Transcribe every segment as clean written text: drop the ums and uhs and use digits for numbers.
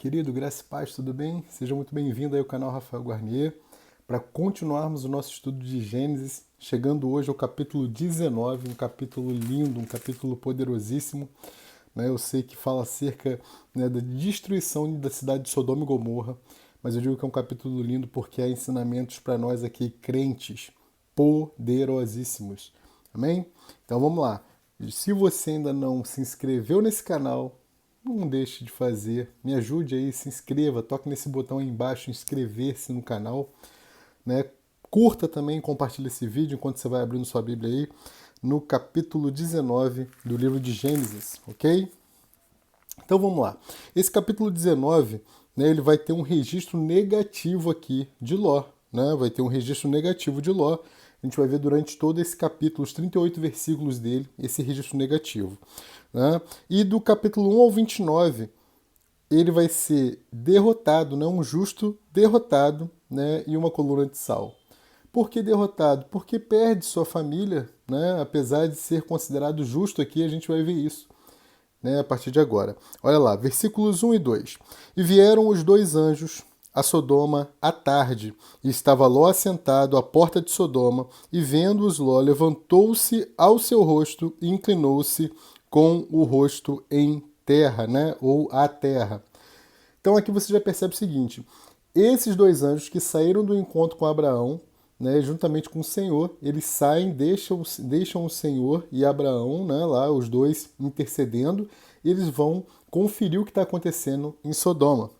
querido, graça e paz, tudo bem? Seja muito bem-vindo aí ao canal Rafael Guarnier para continuarmos o nosso estudo de Gênesis, chegando hoje ao capítulo 19, um capítulo lindo, um capítulo poderosíssimo. Né? Eu sei que fala acerca, né, da destruição da cidade de Sodoma e Gomorra, mas eu digo que é um capítulo lindo porque há ensinamentos para nós aqui, crentes, poderosíssimos. Amém? Então vamos lá. Se você ainda não se inscreveu nesse canal, não deixe de fazer, me ajude aí, se inscreva, toque nesse botão aí embaixo, inscrever-se no canal, né? Curta também, compartilhe esse vídeo enquanto você vai abrindo sua Bíblia aí, no capítulo 19 do livro de Gênesis, ok? Então vamos lá. Esse capítulo 19, né, ele vai ter um registro negativo aqui de Ló, né? Vai ter um registro negativo de Ló. A gente vai ver durante todo esse capítulo, os 38 versículos dele, esse registro negativo. Né? E do capítulo 1 ao 29, ele vai ser derrotado, né? Um justo derrotado, né? E uma coluna de sal. Por que derrotado? Porque perde sua família, né? Apesar de ser considerado justo aqui, a gente vai ver isso, né? A partir de agora. Olha lá, versículos 1 e 2. E vieram os dois anjos a Sodoma à tarde, e estava Ló assentado à porta de Sodoma, e vendo-os Ló, levantou-se ao seu rosto e inclinou-se com o rosto em terra, né? Ou à terra. Então aqui você já percebe o seguinte, esses dois anjos que saíram do encontro com Abraão, né, juntamente com o Senhor, eles saem, deixam o Senhor e Abraão, né, lá, os dois intercedendo, e eles vão conferir o que está acontecendo em Sodoma.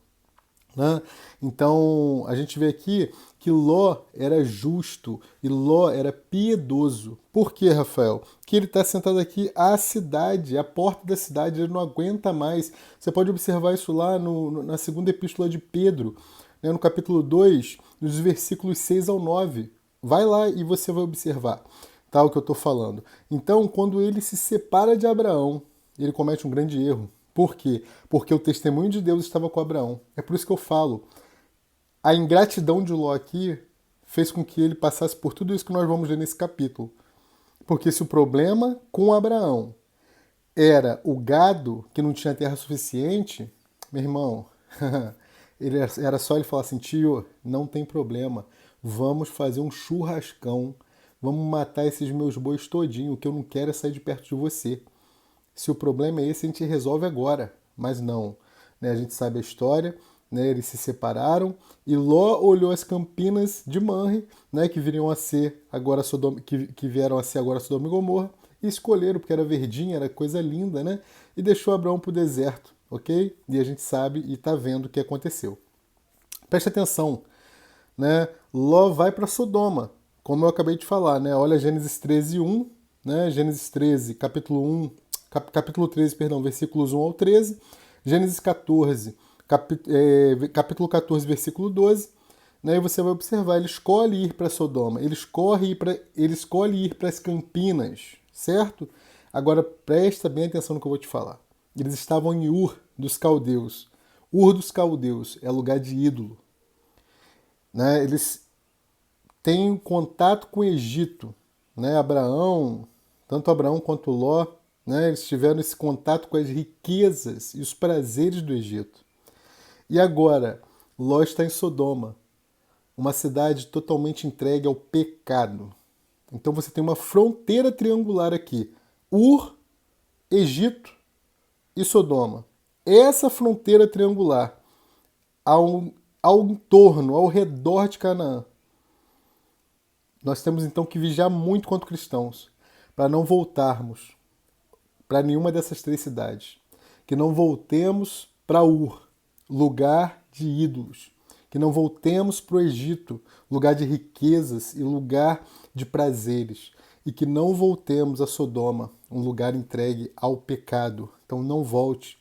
Né? Então, a gente vê aqui que Ló era justo e Ló era piedoso. Por quê, Rafael? Que ele está sentado aqui à cidade, à porta da cidade, ele não aguenta mais. Você pode observar isso lá na segunda epístola de Pedro, né, no capítulo 2, nos versículos 6 ao 9. Vai lá e você vai observar, tá, o que eu estou falando. Então, quando ele se separa de Abraão, ele comete um grande erro. Por quê? Porque o testemunho de Deus estava com Abraão. É por isso que eu falo. A ingratidão de Ló aqui fez com que ele passasse por tudo isso que nós vamos ver nesse capítulo. Porque se o problema com Abraão era o gado que não tinha terra suficiente, meu irmão, era só ele falar assim, tio, não tem problema, vamos fazer um churrascão, vamos matar esses meus bois todinho, o que eu não quero é sair de perto de você. Se o problema é esse, a gente resolve agora. Mas não. Né? A gente sabe a história, né? Eles se separaram e Ló olhou as campinas de Manre, né? Que viriam a ser agora Sodoma, que vieram a ser agora Sodoma e Gomorra, e escolheram, porque era verdinha, era coisa linda, né? E deixou Abraão para o deserto, ok? E a gente sabe e está vendo o que aconteceu. Preste atenção, né? Ló vai para Sodoma, como eu acabei de falar, né? Olha Gênesis 13, 1, né? Gênesis 13, capítulo 13, perdão, versículos 1 ao 13, Gênesis 14, capítulo 14, versículo 12, né, e você vai observar, ele escolhe ir para Sodoma, ele escolhe ir para as Campinas, certo? Agora presta bem atenção no que eu vou te falar. Eles estavam em Ur dos Caldeus. Ur dos Caldeus é lugar de ídolo. Né? Eles têm contato com o Egito. Né? Tanto Abraão quanto Ló, né, eles tiveram esse contato com as riquezas e os prazeres do Egito. E agora, Ló está em Sodoma, uma cidade totalmente entregue ao pecado. Então você tem uma fronteira triangular aqui. Ur, Egito e Sodoma. Essa fronteira triangular, ao entorno, ao redor de Canaã. Nós temos então que vigiar muito quanto cristãos, para não voltarmos para nenhuma dessas três cidades. Que não voltemos para Ur, lugar de ídolos. Que não voltemos para o Egito, lugar de riquezas e lugar de prazeres. E que não voltemos a Sodoma, um lugar entregue ao pecado. Então não volte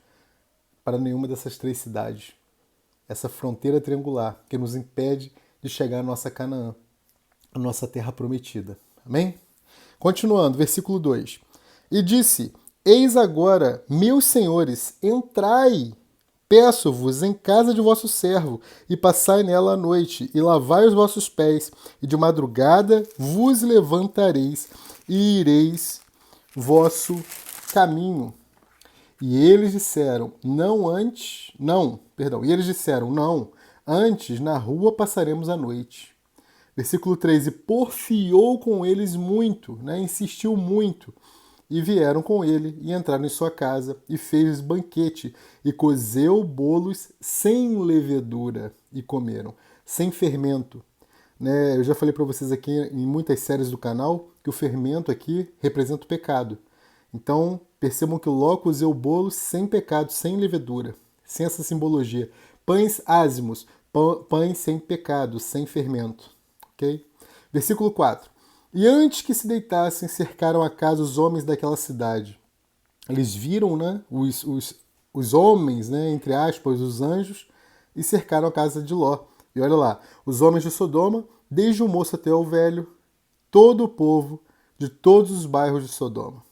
para nenhuma dessas três cidades. Essa fronteira triangular que nos impede de chegar à nossa Canaã, a nossa terra prometida. Amém? Continuando, versículo 2. E disse: Eis agora, meus senhores, entrai, peço-vos, em casa de vosso servo, e passai nela a noite, e lavai os vossos pés, e de madrugada vos levantareis, e ireis vosso caminho. E eles disseram, não, perdão. E eles disseram, não, antes na rua passaremos a noite. Versículo 3, e porfiou com eles muito, né? Insistiu muito. E vieram com ele, e entraram em sua casa, e fez banquete, e cozeu bolos sem levedura, e comeram, sem fermento. Né? Eu já falei para vocês aqui em muitas séries do canal que o fermento aqui representa o pecado. Então, percebam que o Ló cozeu bolos sem pecado, sem levedura, sem essa simbologia. Pães ázimos, pães sem pecado, sem fermento. Okay? Versículo 4. E antes que se deitassem, cercaram a casa os homens daquela cidade. Eles viram, né, os homens, né, entre aspas, os anjos, e cercaram a casa de Ló. E olha lá, os homens de Sodoma, desde o moço até o velho, todo o povo de todos os bairros de Sodoma.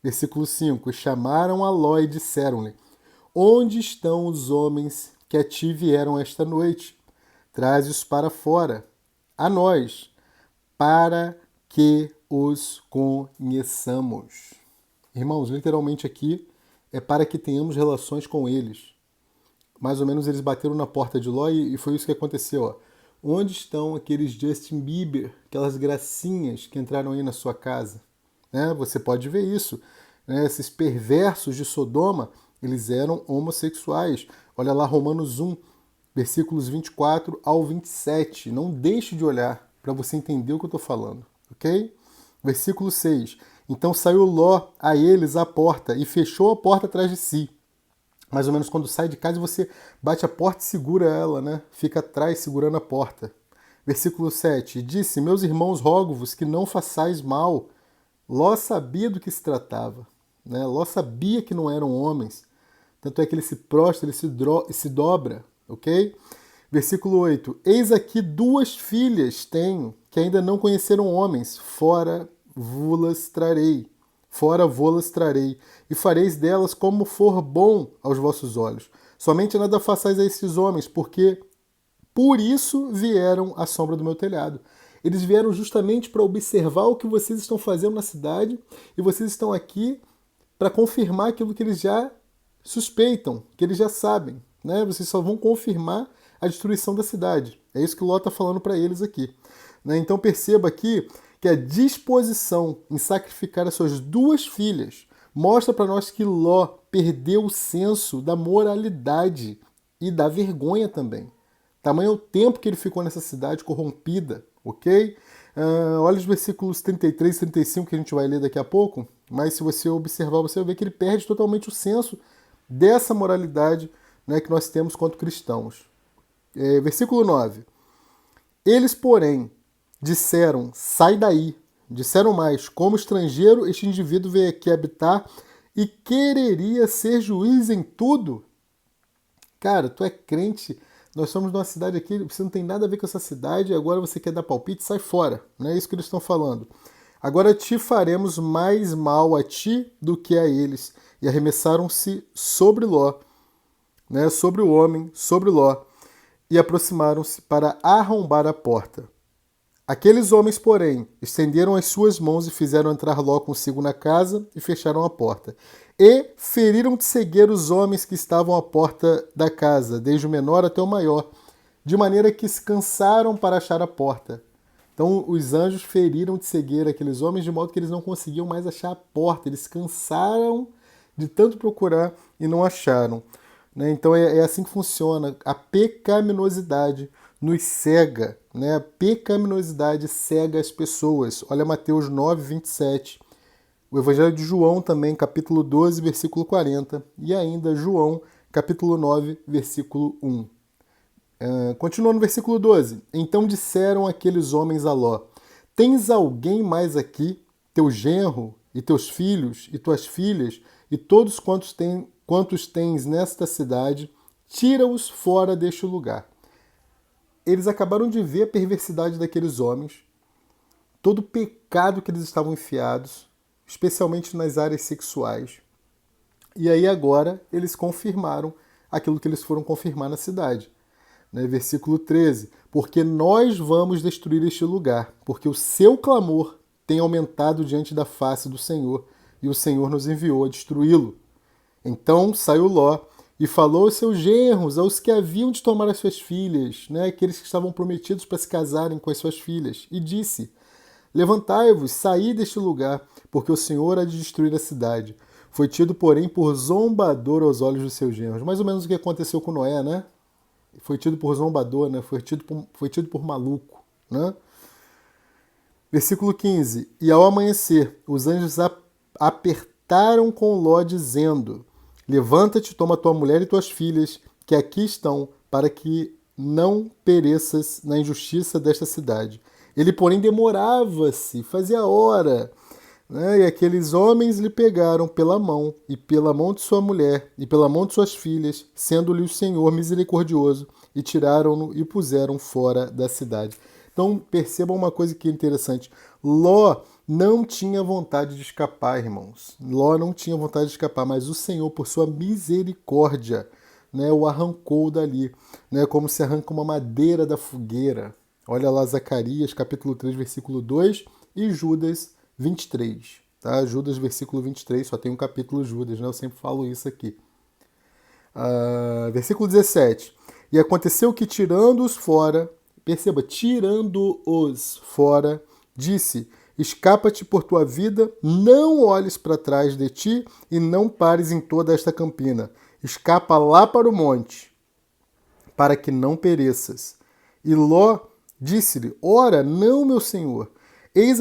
Versículo 5. E chamaram a Ló e disseram-lhe, onde estão os homens que a ti vieram esta noite? Traze-os para fora, a nós, para que os conheçamos. Irmãos, literalmente aqui é para que tenhamos relações com eles. Mais ou menos eles bateram na porta de Ló e foi isso que aconteceu. Ó. Onde estão aqueles Justin Bieber, aquelas gracinhas que entraram aí na sua casa? Né? Você pode ver isso. Né? Esses perversos de Sodoma, eles eram homossexuais. Olha lá Romanos 1, versículos 24 ao 27. Não deixe de olhar para você entender o que eu estou falando, ok? Versículo 6. Então saiu Ló a eles à porta e fechou a porta atrás de si. Mais ou menos quando sai de casa você bate a porta e segura ela, né? Fica atrás segurando a porta. Versículo 7. Disse, meus irmãos, rogo-vos que não façais mal. Ló sabia do que se tratava. Né? Ló sabia que não eram homens. Tanto é que ele se prostra, ele se dobra, ok? Versículo 8. Eis aqui 2 filhas tenho, que ainda não conheceram homens, fora vô-las trarei, e fareis delas como for bom aos vossos olhos. Somente nada façais a esses homens, porque por isso vieram à sombra do meu telhado. Eles vieram justamente para observar o que vocês estão fazendo na cidade, e vocês estão aqui para confirmar aquilo que eles já suspeitam, que eles já sabem. Né? Vocês só vão confirmar a destruição da cidade. É isso que Ló está falando para eles aqui. Né? Então perceba aqui que a disposição em sacrificar as suas 2 filhas mostra para nós que Ló perdeu o senso da moralidade e da vergonha também. Tamanho é o tempo que ele ficou nessa cidade corrompida, ok? Olha os versículos 33 e 35 que a gente vai ler daqui a pouco, mas se você observar, você vai ver que ele perde totalmente o senso dessa moralidade, né, que nós temos quanto cristãos. Versículo 9. Eles, porém, disseram, sai daí. Disseram mais, como estrangeiro, este indivíduo veio aqui habitar e quereria ser juiz em tudo? Cara, tu é crente, nós somos numa cidade aqui, você não tem nada a ver com essa cidade, agora você quer dar palpite, sai fora. Não é isso que eles estão falando. Agora te faremos mais mal a ti do que a eles. E arremessaram-se sobre Ló, né, sobre o homem, sobre Ló, e aproximaram-se para arrombar a porta. Aqueles homens, porém, estenderam as suas mãos e fizeram entrar Ló consigo na casa e fecharam a porta. E feriram de cegueira os homens que estavam à porta da casa, desde o menor até o maior, de maneira que se cansaram para achar a porta. Então os anjos feriram de cegueira aqueles homens, de modo que eles não conseguiam mais achar a porta. Eles cansaram de tanto procurar e não acharam. Né? Então é assim que funciona. A pecaminosidade nos cega. Né? A pecaminosidade cega as pessoas. Olha Mateus 9, 27. O Evangelho de João também, capítulo 12, versículo 40. E ainda João, capítulo 9, versículo 1. Continua no versículo 12. Então disseram aqueles homens a Ló, tens alguém mais aqui, teu genro e teus filhos e tuas filhas e todos quantos tens nesta cidade, tira-os fora deste lugar. Eles acabaram de ver a perversidade daqueles homens, todo o pecado que eles estavam enfiados, especialmente nas áreas sexuais. E aí agora eles confirmaram aquilo que eles foram confirmar na cidade. Versículo 13, porque nós vamos destruir este lugar, porque o seu clamor tem aumentado diante da face do Senhor, e o Senhor nos enviou a destruí-lo. Então saiu Ló, E falou aos seus genros, aos que haviam de tomar as suas filhas, né, aqueles que estavam prometidos para se casarem com as suas filhas, e disse: Levantai-vos, saí deste lugar, porque o Senhor há de destruir a cidade. Foi tido, porém, por zombador aos olhos dos seus genros. Mais ou menos o que aconteceu com Noé, né? Foi tido por zombador, né? Foi tido por maluco, né? Versículo 15. E ao amanhecer, os anjos apertaram com Ló, dizendo: Levanta-te, toma tua mulher e tuas filhas, que aqui estão, para que não pereças na injustiça desta cidade. Ele, porém, demorava-se, fazia hora, né? E aqueles homens lhe pegaram pela mão, e pela mão de sua mulher, e pela mão de suas filhas, sendo-lhe o Senhor misericordioso, e tiraram-no e puseram fora da cidade. Então, percebam uma coisa que é interessante. Ló não tinha vontade de escapar, irmãos. Ló não tinha vontade de escapar, mas o Senhor, por sua misericórdia, né, o arrancou dali, né, como se arranca uma madeira da fogueira. Olha lá Zacarias, capítulo 3, versículo 2 e Judas 23. Tá? Judas, versículo 23, só tem um capítulo Judas, né? Eu sempre falo isso aqui. Versículo 17. E aconteceu que, tirando-os fora, perceba, tirando-os fora, disse: Escapa-te por tua vida, não olhes para trás de ti e não pares em toda esta campina. Escapa lá para o monte, para que não pereças. E Ló disse-lhe: Ora, não, meu senhor, eis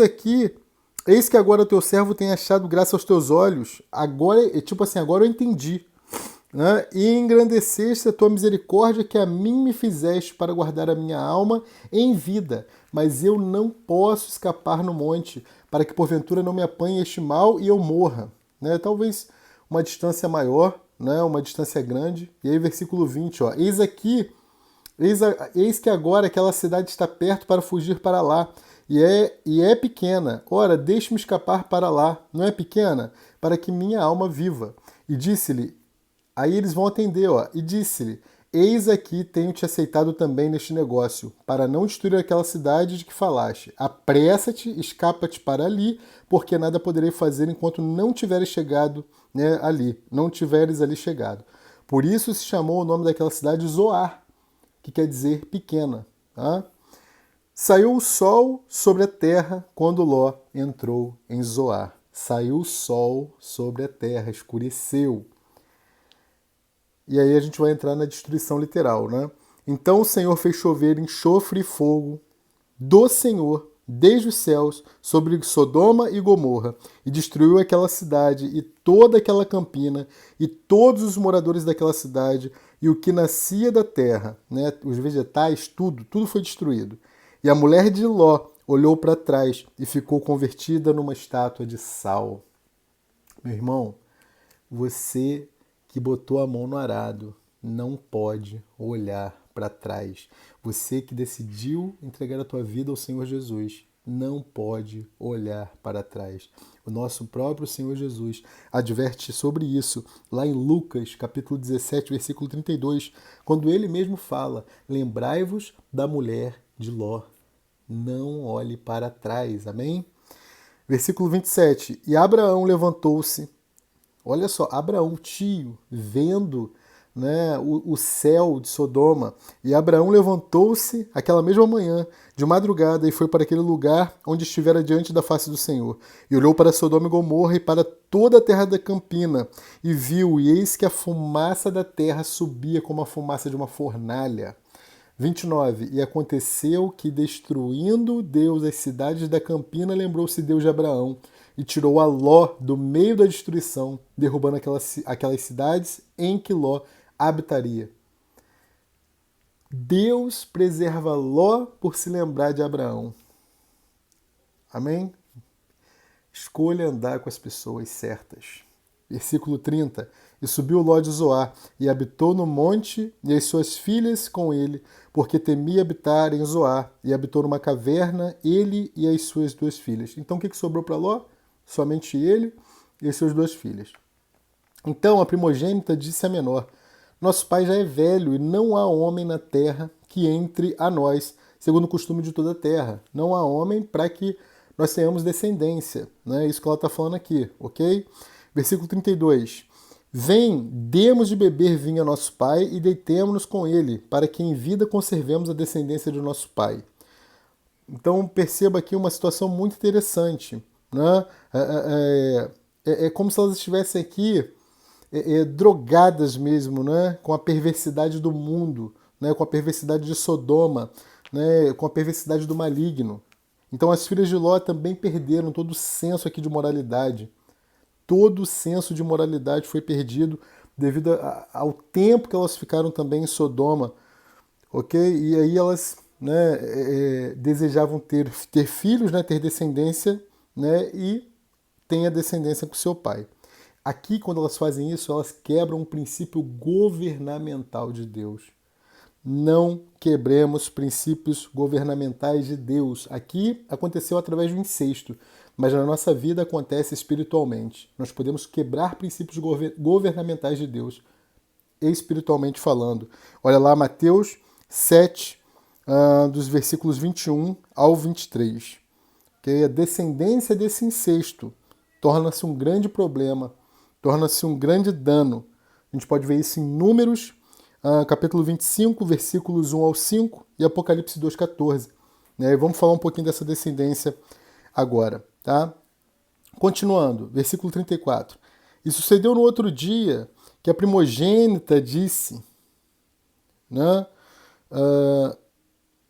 que agora o teu servo tem achado graça aos teus olhos. Agora, tipo assim, agora eu entendi. Né? E engrandeceste a tua misericórdia que a mim me fizeste para guardar a minha alma em vida. Mas eu não posso escapar no monte, para que porventura não me apanhe este mal e eu morra. Né? Talvez uma distância maior, né? Uma distância grande. E aí, versículo 20, ó, eis que agora aquela cidade está perto para fugir para lá, e é pequena. Ora, deixe-me escapar para lá. Não é pequena? Para que minha alma viva. E disse-lhe, aí eles vão atender, ó, e disse-lhe: Eis aqui tenho-te aceitado também neste negócio, para não destruir aquela cidade de que falaste. Apressa-te, escapa-te para ali, porque nada poderei fazer enquanto não tiveres chegado, né, ali, não tiveres ali chegado. Por isso se chamou o nome daquela cidade Zoar, que quer dizer pequena. Tá? Saiu o sol sobre a terra quando Ló entrou em Zoar. Saiu o sol sobre a terra, escureceu. E aí a gente vai entrar na destruição literal, né? Então o Senhor fez chover enxofre e fogo do Senhor desde os céus sobre Sodoma e Gomorra, e destruiu aquela cidade e toda aquela campina e todos os moradores daquela cidade e o que nascia da terra, né? Os vegetais, tudo foi destruído. E a mulher de Ló olhou para trás e ficou convertida numa estátua de sal. Meu irmão, você que botou a mão no arado não pode olhar para trás. Você que decidiu entregar a tua vida ao Senhor Jesus não pode olhar para trás. O nosso próprio Senhor Jesus adverte sobre isso lá em Lucas, capítulo 17, versículo 32, quando ele mesmo fala: lembrai-vos da mulher de Ló. Não olhe para trás. Amém? Versículo 27. E Abraão levantou-se. Olha só, Abraão, tio, vendo, né, o céu de Sodoma. E Abraão levantou-se aquela mesma manhã, de madrugada, e foi para aquele lugar onde estivera diante da face do Senhor. E olhou para Sodoma e Gomorra e para toda a terra da campina, e viu, e eis que a fumaça da terra subia como a fumaça de uma fornalha. 29. E aconteceu que, destruindo Deus as cidades da campina, lembrou-se Deus de Abraão e tirou a Ló do meio da destruição, derrubando aquelas cidades em que Ló habitaria. Deus preserva Ló por se lembrar de Abraão. Amém? Escolha andar com as pessoas certas. Versículo 30. E subiu Ló de Zoar, e habitou no monte, e as suas filhas com ele, porque temia habitar em Zoar, e habitou numa caverna, ele e as suas duas filhas. Então o que sobrou para Ló? Somente ele e as suas duas filhas. Então a primogênita disse à menor: Nosso pai já é velho, e não há homem na terra que entre a nós, segundo o costume de toda a terra. Não há homem para que nós tenhamos descendência. Né? Isso que ela está falando aqui, ok? Versículo 32. Vem, demos de beber vinho a nosso pai e deitemo-nos com ele, para que em vida conservemos a descendência de nosso pai. Então perceba aqui uma situação muito interessante, né? É como se elas estivessem aqui drogadas mesmo, né? Com a perversidade do mundo, né? Com a perversidade de Sodoma, né? Com a perversidade do maligno. Então as filhas de Ló também perderam todo o senso aqui de moralidade. Todo o senso de moralidade foi perdido devido ao tempo que elas ficaram também em Sodoma, ok? E aí elas, né, desejavam ter filhos, né, ter descendência, né, e tem a descendência com seu pai. Aqui, quando elas fazem isso, elas quebram um princípio governamental de Deus. Não quebremos princípios governamentais de Deus. Aqui aconteceu através do incesto, mas na nossa vida acontece espiritualmente. Nós podemos quebrar princípios governamentais de Deus, espiritualmente falando. Olha lá, Mateus 7, dos versículos 21 ao 23. Okay? A descendência desse incesto torna-se um grande problema, torna-se um grande dano. A gente pode ver isso em Números, capítulo 25, versículos 1 ao 5 e Apocalipse 2, 14. Né? E vamos falar um pouquinho dessa descendência agora. Tá? Continuando, versículo 34. E sucedeu no outro dia que a primogênita disse, né?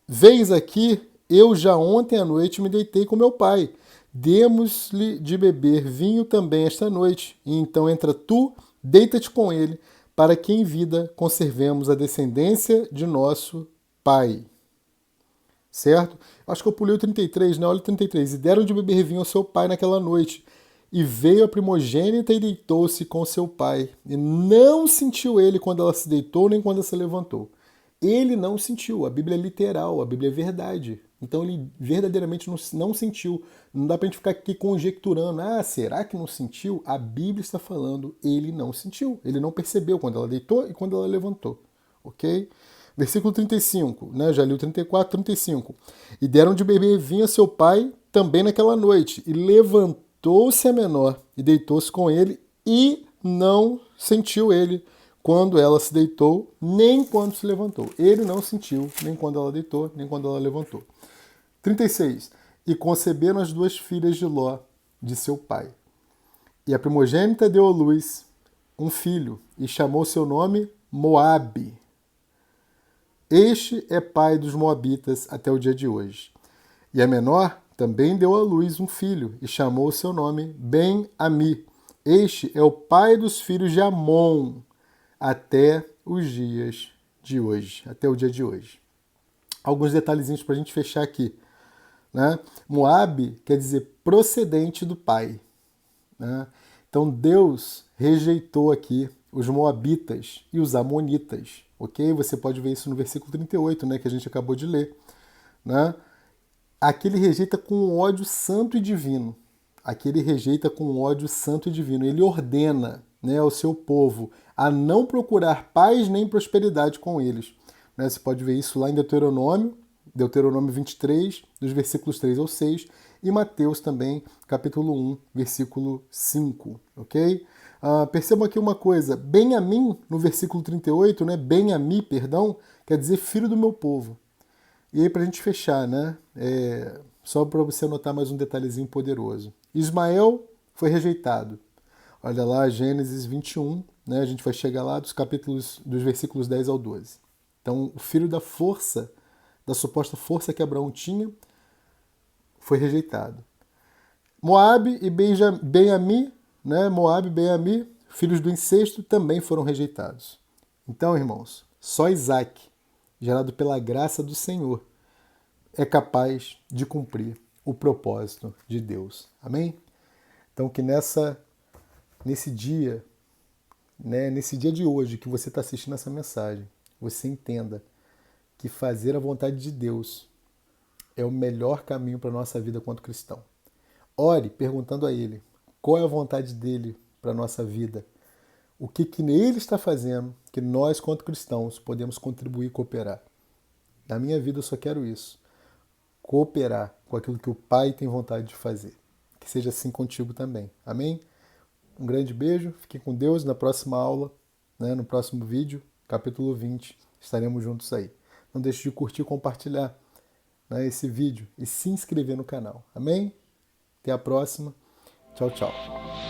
Veis aqui, eu já ontem à noite me deitei com meu pai. Demos-lhe de beber vinho também esta noite. E então entra tu, deita-te com ele, para que em vida conservemos a descendência de nosso pai. Certo? Acho que eu pulei o 33, né? Olha o 33. E deram de beber vinho ao seu pai naquela noite. E veio a primogênita e deitou-se com seu pai. E não sentiu ele quando ela se deitou, nem quando ela se levantou. Ele não sentiu. A Bíblia é literal, a Bíblia é verdade. Então ele verdadeiramente não sentiu. Não dá pra gente ficar aqui conjecturando. Ah, será que não sentiu? A Bíblia está falando, ele não sentiu. Ele não percebeu quando ela deitou e quando ela levantou. Ok? Versículo 35, né? Já li o 34, 35. E deram de beber vinho a seu pai também naquela noite. E levantou-se a menor e deitou-se com ele e não sentiu ele quando ela se deitou, nem quando se levantou. Ele não sentiu, nem quando ela deitou, nem quando ela levantou. 36. E conceberam as duas filhas de Ló, de seu pai. E a primogênita deu à luz um filho, e chamou seu nome Moabe. Este é pai dos moabitas até o dia de hoje. E a menor também deu à luz um filho, e chamou seu nome Ben-Ami. Este é o pai dos filhos de Amon, até os dias de hoje, até o dia de hoje. Alguns detalhezinhos para a gente fechar aqui. Né? Moabe quer dizer procedente do pai. Né? Então Deus rejeitou aqui os moabitas e os amonitas. Ok? Você pode ver isso no versículo 38, né, que a gente acabou de ler. Né? Aqui ele rejeita com um ódio santo e divino. Aqui ele rejeita com um ódio santo e divino. Ele ordena, né, ao seu povo a não procurar paz nem prosperidade com eles. Né? Você pode ver isso lá em Deuteronômio 23, dos versículos 3 ao 6, e Mateus também, capítulo 1, versículo 5. Ok? Percebam aqui uma coisa, Ben-Ami, no versículo 38, né, Ben-Ami, perdão, quer dizer filho do meu povo. E aí, para a gente fechar, né, só para você notar mais um detalhezinho poderoso. Ismael foi rejeitado. Olha lá, Gênesis 21, né, a gente vai chegar lá dos versículos 10 ao 12. Então, o filho da força, da suposta força que Abraão tinha, foi rejeitado. Moabe e Ben-Ami, né, Moabe e Ben-Ami, filhos do incesto, também foram rejeitados. Então, irmãos, só Isaac, gerado pela graça do Senhor, é capaz de cumprir o propósito de Deus. Amém? Então, que nesse dia, né, nesse dia de hoje que você está assistindo essa mensagem, você entenda que fazer a vontade de Deus é o melhor caminho para a nossa vida quanto cristão. Ore perguntando a Ele qual é a vontade dele para a nossa vida. O que Ele está fazendo que nós, quanto cristãos, podemos contribuir e cooperar. Na minha vida eu só quero isso. Cooperar com aquilo que o Pai tem vontade de fazer. Que seja assim contigo também. Amém? Um grande beijo, fique com Deus. Na próxima aula, né, no próximo vídeo, capítulo 20, estaremos juntos aí. Não deixe de curtir e compartilhar, né, esse vídeo e se inscrever no canal. Amém? Até a próxima. Tchau, tchau.